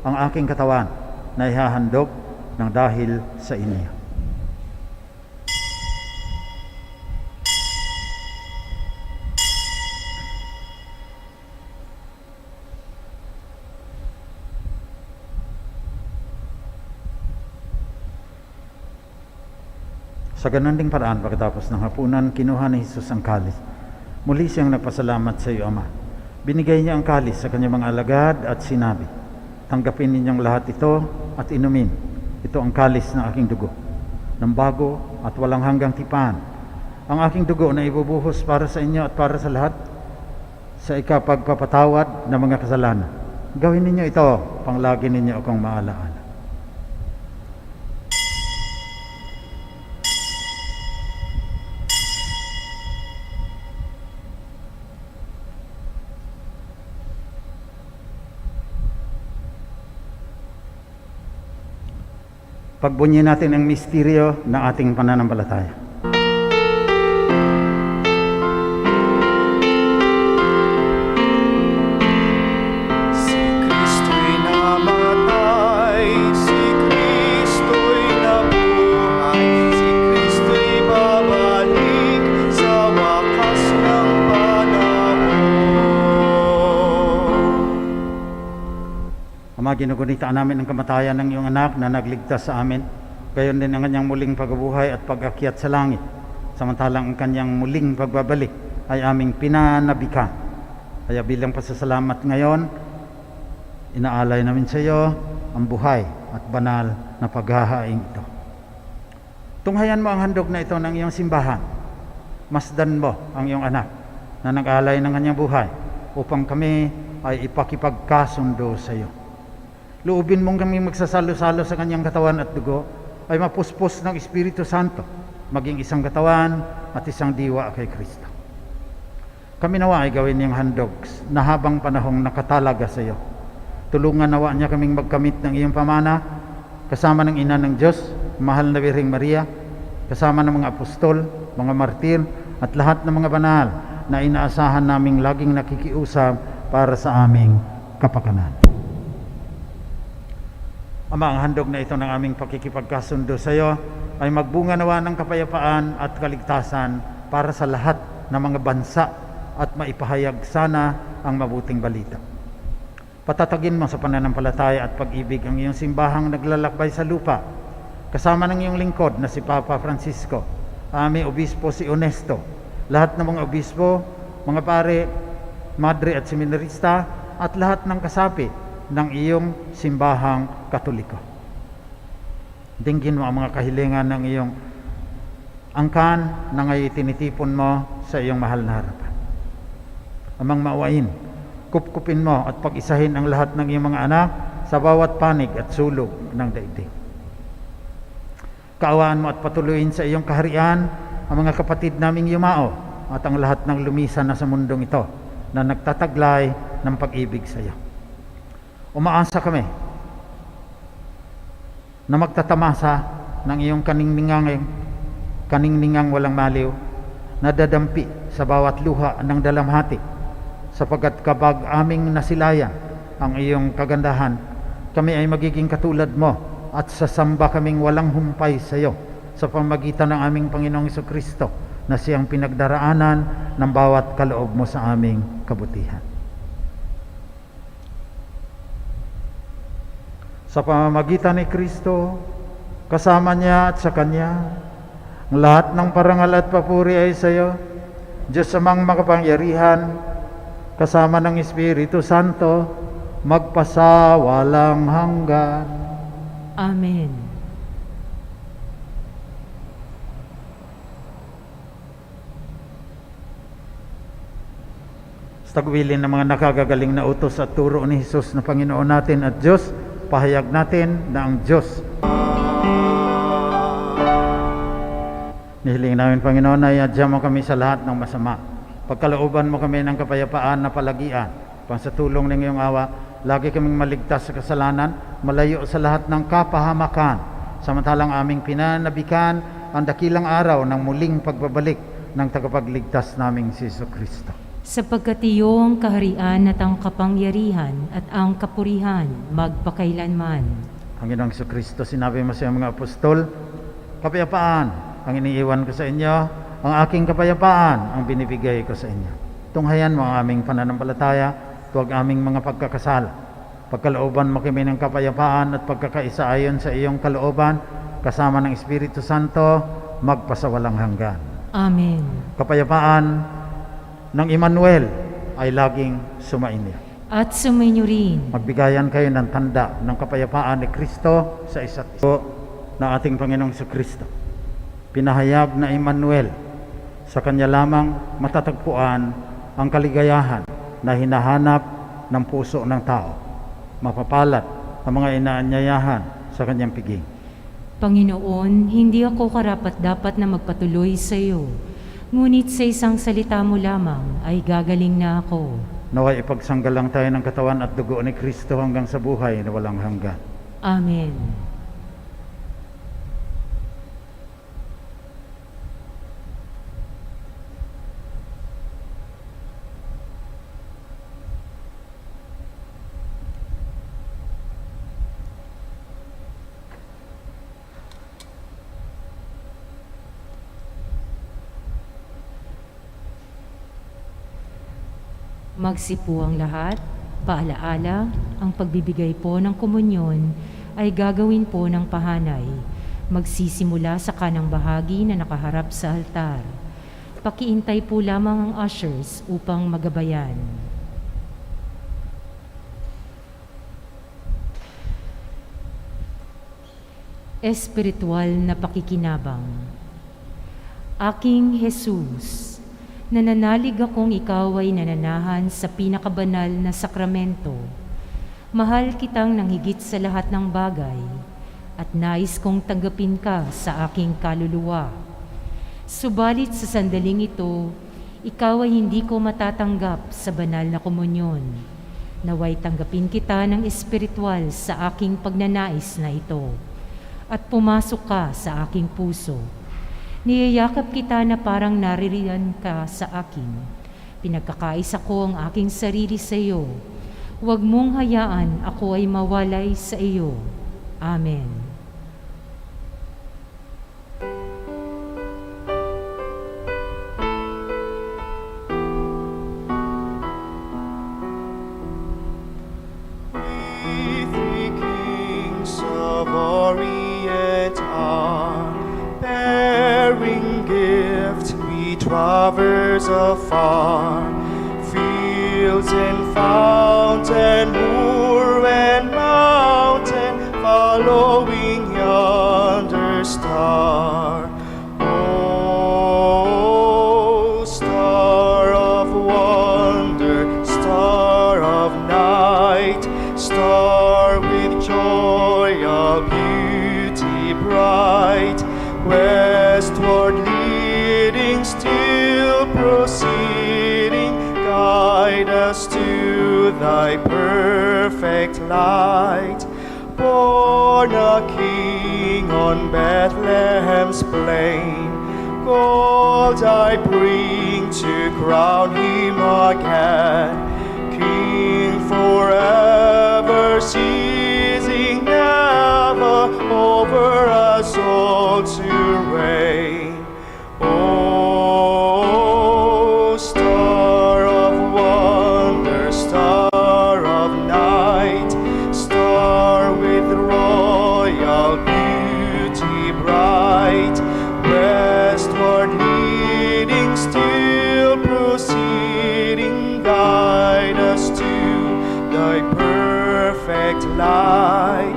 Speaker 2: ang aking katawan na ihahandog ng dahil sa inyo. Sa ganun ding paraan, pagkatapos ng hapunan, kinuha ni Jesus ang kalis. Muli siyang nagpasalamat sa iyo, Ama. Binigay niya ang kalis sa kanyang mga alagad at sinabi, tanggapin ninyong lahat ito at inumin. Ito ang kalis ng aking dugo, ng bago at walang hanggang tipan. Ang aking dugo na ibubuhos para sa inyo at para sa lahat sa ikapagpapatawad ng mga kasalanan. Gawin ninyo ito, panglagi ninyo akong maalaala. Pagbunyi natin ang misteryo ng ating pananampalataya.
Speaker 3: Si Kristo'y namatay, si Kristo'y nabuhay, si Kristo'y babalik sa wakas ng panahon.
Speaker 2: Ama, ginugunitaan namin ang kamatayan ng iyong anak na nagligtas sa amin. Gayon din ang kanyang muling pagbubuhay at pag-akyat sa langit. Samantalang ang kanyang muling pagbabalik ay aming pinanabikan. Kaya bilang pasasalamat ngayon, inaalay namin sa iyo ang buhay at banal na paghahaing ito. Tunghayan mo ang handog na ito ng iyong simbahan. Masdan mo ang iyong anak na nag-alay ng kanyang buhay upang kami ay ipakipagkasundo sa iyo. Loobin mong kami magsasalo-salo sa kanyang katawan at dugo ay mapuspos ng Espiritu Santo, maging isang katawan at isang diwa kay Kristo. Kami nawa ay gawin niyang handog na habang panahong nakatalaga sa iyo. Tulungan nawa niya kaming magkamit ng iyong pamana, kasama ng Ina ng Diyos, mahal na Birheng Maria, kasama ng mga apostol, mga martir, at lahat ng mga banal na inaasahan naming laging nakikiusap para sa aming kapakanan. Ama, ang handog na ito ng aming pakikipagkasundo sa iyo ay magbunga nawa ng kapayapaan at kaligtasan para sa lahat ng mga bansa at maipahayag sana ang mabuting balita. Patatagin mo sa pananampalataya at pag-ibig ang iyong simbahang naglalakbay sa lupa, kasama ng iyong lingkod na si Papa Francisco, aming obispo si Onesto, lahat ng mga obispo, mga pare, madre at seminarista, at lahat ng kasapi ng iyong simbahang Katoliko. Dinggin mo ang mga kahilingan ng iyong angkan na ngayon tinitipon mo sa iyong mahal na harapan. Amang maawain, kupkupin mo at pag-isahin ang lahat ng iyong mga anak sa bawat panig at sulog ng daigdig. Kaawaan mo at patuloyin sa iyong kaharian ang mga kapatid naming yumao at ang lahat ng lumisan na sa mundong ito na nagtataglay ng pag-ibig sa iyo. Umaasa kami na magtatamasa ng iyong kaningningang walang maliw na dadampi sa bawat luha ng dalamhati, sapagkat kapag aming nasilayan ang iyong kagandahan, kami ay magiging katulad mo at sasamba kaming walang humpay sa iyo sa pamagitan ng aming Panginoong Jesucristo na siyang pinagdaraanan ng bawat kaloob mo sa aming kabutihan. Sa pamamagitan ni Kristo, kasama niya at sa Kanya, ang lahat ng parangal at papuri ay sa iyo, Diyos amang makapangyarihan, kasama ng Espiritu Santo, magpasawalang hanggan.
Speaker 1: Amen.
Speaker 2: Sa tagwilin ng mga nakagagaling na utos at turo ni Jesus na Panginoon natin at Diyos, pahayag natin na ang Diyos. Nihiling namin, Panginoon, na iadya mo kami sa lahat ng masama. Pagkalooban mo kami ng kapayapaan na palagian. Pang sa tulong ng iyong awa, lagi kaming maligtas sa kasalanan, malayo sa lahat ng kapahamakan. Samantalang aming pinanabikan ang dakilang araw ng muling pagbabalik ng tagapagligtas naming si Jesucristo.
Speaker 1: Sapagkat iyo ang kaharian at ang kapangyarihan at ang kapurihan magpakailanman.
Speaker 2: Panginoong Jesucristo, sinabi mo sa iyong mga apostol, kapayapaan ang iniiwan ko sa inyo, ang aking kapayapaan ang binibigay ko sa inyo. Tunghayan mo ang aming pananampalataya, tuwag aming mga pagkakasala. Pagkalooban mo kami ng kapayapaan at pagkakaisa ayon sa iyong kalooban, kasama ng Espiritu Santo, magpasawalang hanggan.
Speaker 1: Amen.
Speaker 2: Kapayapaan ng Emmanuel ay laging sumainyo.
Speaker 1: At sumainyo rin.
Speaker 2: Magbigayan kayo ng tanda ng kapayapaan ni Kristo sa isa't isa ng ating Panginoong Jesucristo. Pinahayag na Emmanuel, sa Kanya lamang matatagpuan ang kaligayahan na hinahanap ng puso ng tao. Mapapalat ang mga inaanyayahan sa Kanyang piging.
Speaker 1: Panginoon, hindi ako karapat-dapat na magpatuloy sa iyo. Ngunit sa isang salita mo lamang ay gagaling na ako.
Speaker 2: Naway ipagsanggalang tayo ng katawan at dugo ni Kristo hanggang sa buhay na walang hanggan.
Speaker 1: Amen. Magsipo ang lahat. Paalaala, ang pagbibigay po ng komunyon ay gagawin po ng pahanay. Magsisimula sa kanang bahagi na nakaharap sa altar. Pakiintay po lamang ang ushers upang magabayan. Espiritual na pakikinabang. Aking Jesus, nananalig akong ikaw ay nananahan sa pinakabanal na sakramento. Mahal kitang nang higit sa lahat ng bagay at nais kong tanggapin ka sa aking kaluluwa. Subalit sa sandaling ito, ikaw ay hindi ko matatanggap sa banal na komunyon. Naway tanggapin kita ng espiritual sa aking pagnanais na ito at pumasok ka sa aking puso. Niyayakap kita na parang naririyan ka sa akin. Pinagkakaisa ko ang aking sarili sa iyo. Huwag mong hayaan ako ay mawalay sa iyo. Amen.
Speaker 3: We three kings of Orient are bearing gift, we traverse afar, fields and fountain, moor and mountain, following yonder star. Oh, star of wonder, star of night, star with joy of beauty bright, westward leading, still proceeding, guide us to thy perfect light. Born a king on Bethlehem's plain, gold I bring to crown him again, King forever, ceasing never over us all to reign. Oh, guide us to thy perfect light.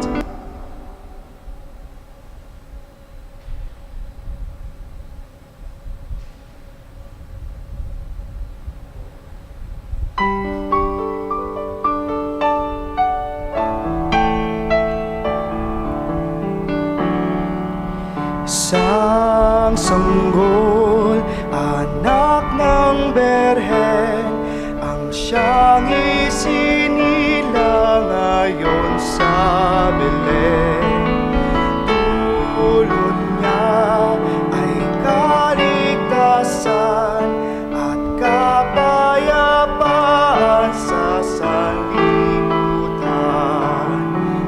Speaker 3: Isang sanggol, anak ng Berhen, ang siyang isinilang ngayon sa Belen. Dulot niya ay kaligtasan at kapayapaan sa sanlibutan.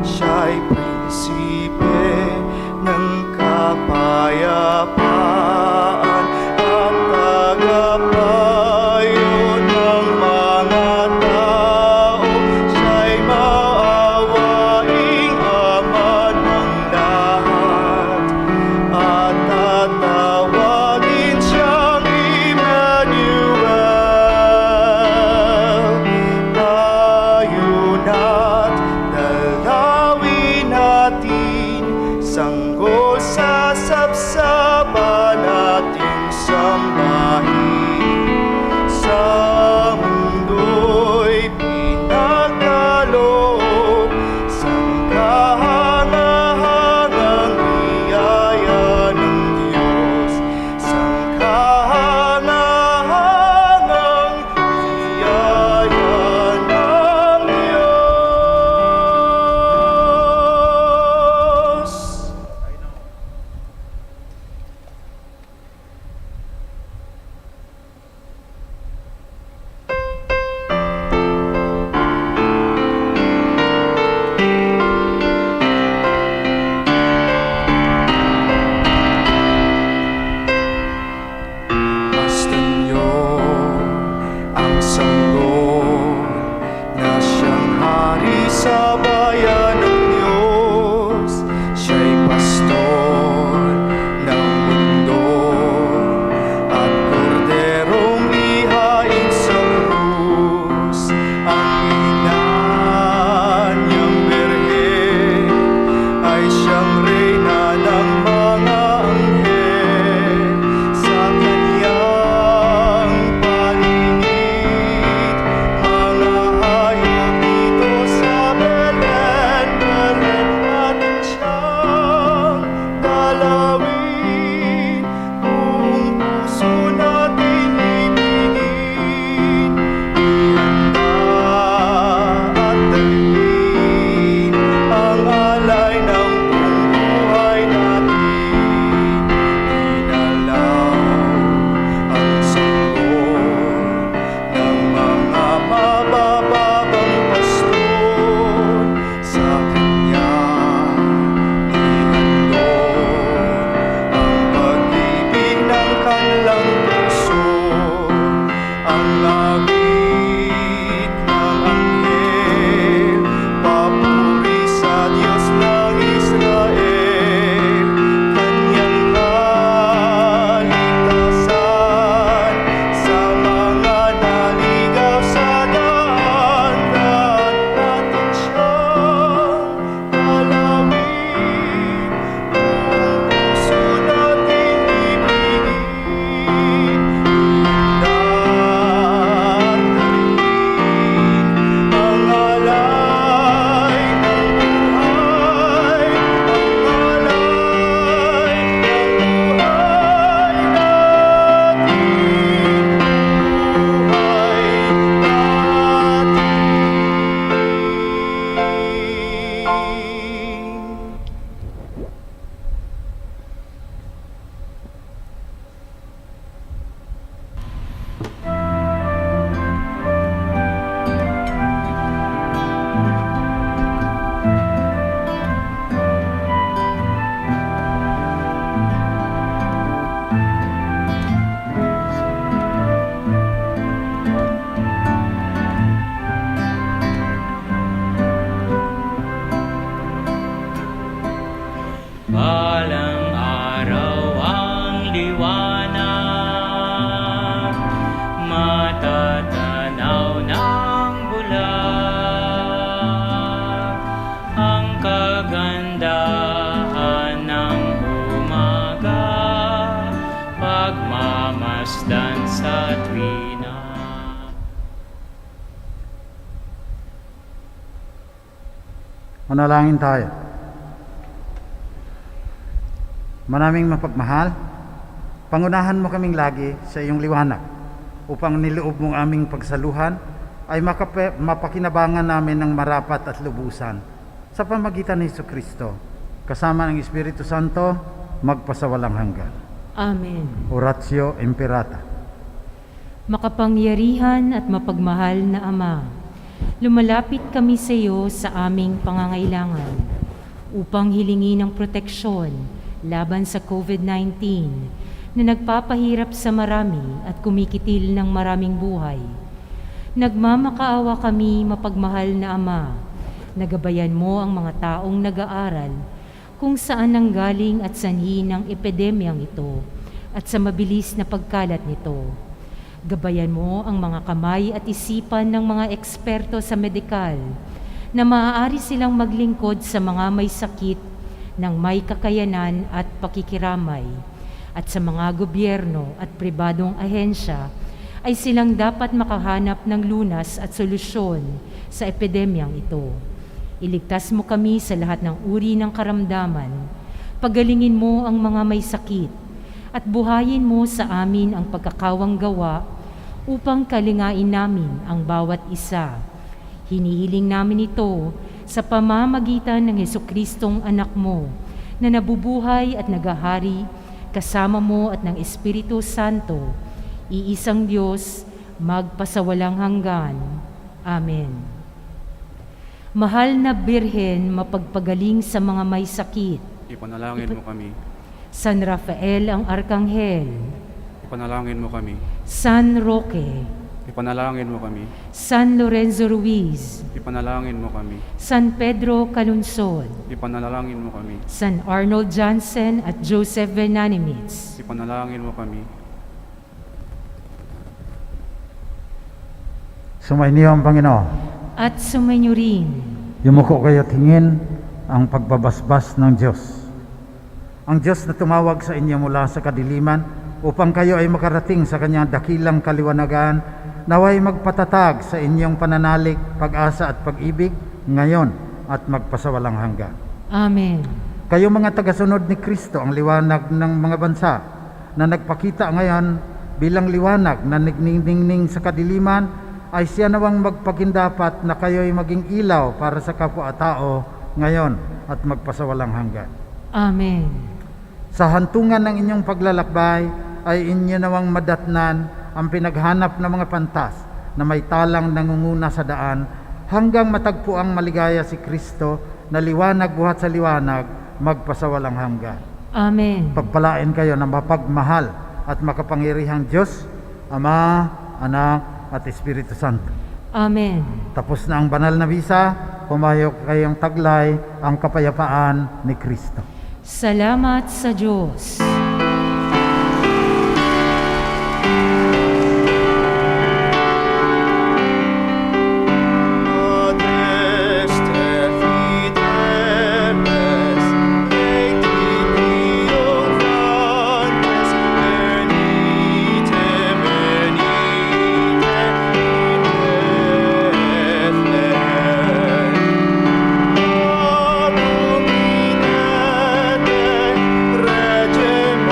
Speaker 3: Siya'y prinsipe ng kapayapaan at tagapayo ng mga tao. Siya'y maawaing Ama
Speaker 2: Manalangin tayo. Manaming mapagmahal, pangunahan mo kaming lagi sa iyong liwanag upang niloob mong aming pagsaluhan ay mapakinabangan namin ng marapat at lubusan sa pamagitan ni Jesucristo, kasama ng Espiritu Santo, magpasawalang hanggan.
Speaker 1: Amen.
Speaker 2: Oratio Imperata.
Speaker 1: Makapangyarihan at mapagmahal na Ama, lumalapit kami sa iyo sa aming pangangailangan upang hilingin ang proteksyon laban sa COVID-19 na nagpapahirap sa marami at kumikitil ng maraming buhay. Nagmamakaawa kami, mapagmahal na Ama, nagabayan mo ang mga taong nag-aaral kung saan nanggaling at sanhi ng epidemyang ito at sa mabilis na pagkalat nito. Gabayan mo ang mga kamay at isipan ng mga eksperto sa medikal na maaari silang maglingkod sa mga may sakit ng may kakayanan at pakikiramay, at sa mga gobyerno at pribadong ahensya ay silang dapat makahanap ng lunas at solusyon sa epidemyang ito. Iligtas mo kami sa lahat ng uri ng karamdaman, pagalingin mo ang mga may sakit, at buhayin mo sa amin ang pagkakawang gawa upang kalingain namin ang bawat isa. Hinihiling namin ito sa pamamagitan ng Jesukristong anak mo na nabubuhay at nagahari kasama mo at ng Espiritu Santo, iisang Diyos, magpasawalang hanggan. Amen. Mahal na Birhen, mapagpagaling sa mga may sakit.
Speaker 5: Ipanalangin mo kami.
Speaker 1: San Rafael ang Arkanghel.
Speaker 5: Ipanalangin mo kami.
Speaker 1: San Roque.
Speaker 5: Ipanalangin mo kami.
Speaker 1: San Lorenzo Ruiz.
Speaker 5: Ipanalangin mo kami.
Speaker 1: San Pedro Calungsod.
Speaker 5: Ipanalangin mo kami.
Speaker 1: San Arnold Jansen at Joseph Venanimitz.
Speaker 5: Ipanalangin mo kami.
Speaker 2: Sumainyo ang Panginoon.
Speaker 1: At sumainyo rin.
Speaker 2: Yumuko kayo at hingin ang pagbabasbas ng Diyos. Ang Diyos na tumawag sa inyo mula sa kadiliman upang kayo ay makarating sa kanyang dakilang kaliwanagan, naway magpatatag sa inyong pananalig, pag-asa at pag-ibig ngayon at magpasawalang hanggan.
Speaker 1: Amen.
Speaker 2: Kayo mga tagasunod ni Kristo, ang liwanag ng mga bansa na nagpakita ngayon bilang liwanag na nagniningning sa kadiliman, ay siya nawang magpagindapat na kayo ay maging ilaw para sa kapwa-tao ngayon at magpasawalang hanggan.
Speaker 1: Amen.
Speaker 2: Sa hantungan ng inyong paglalakbay ay inyo nawang madatnan ang pinaghanap ng mga pantas na may talang nangunguna sa daan hanggang matagpuang maligaya si Kristo na liwanag buhat sa liwanag, magpasawalang hanggan.
Speaker 1: Amen.
Speaker 2: Pagpalain kayo ng mapagmahal at makapangyarihang Diyos, Ama, Anak at Espiritu Santo.
Speaker 1: Amen.
Speaker 2: Tapos na ang banal na misa, pumayo kayong taglay ang kapayapaan ni Kristo.
Speaker 1: Salamat sa Diyos.
Speaker 3: Regem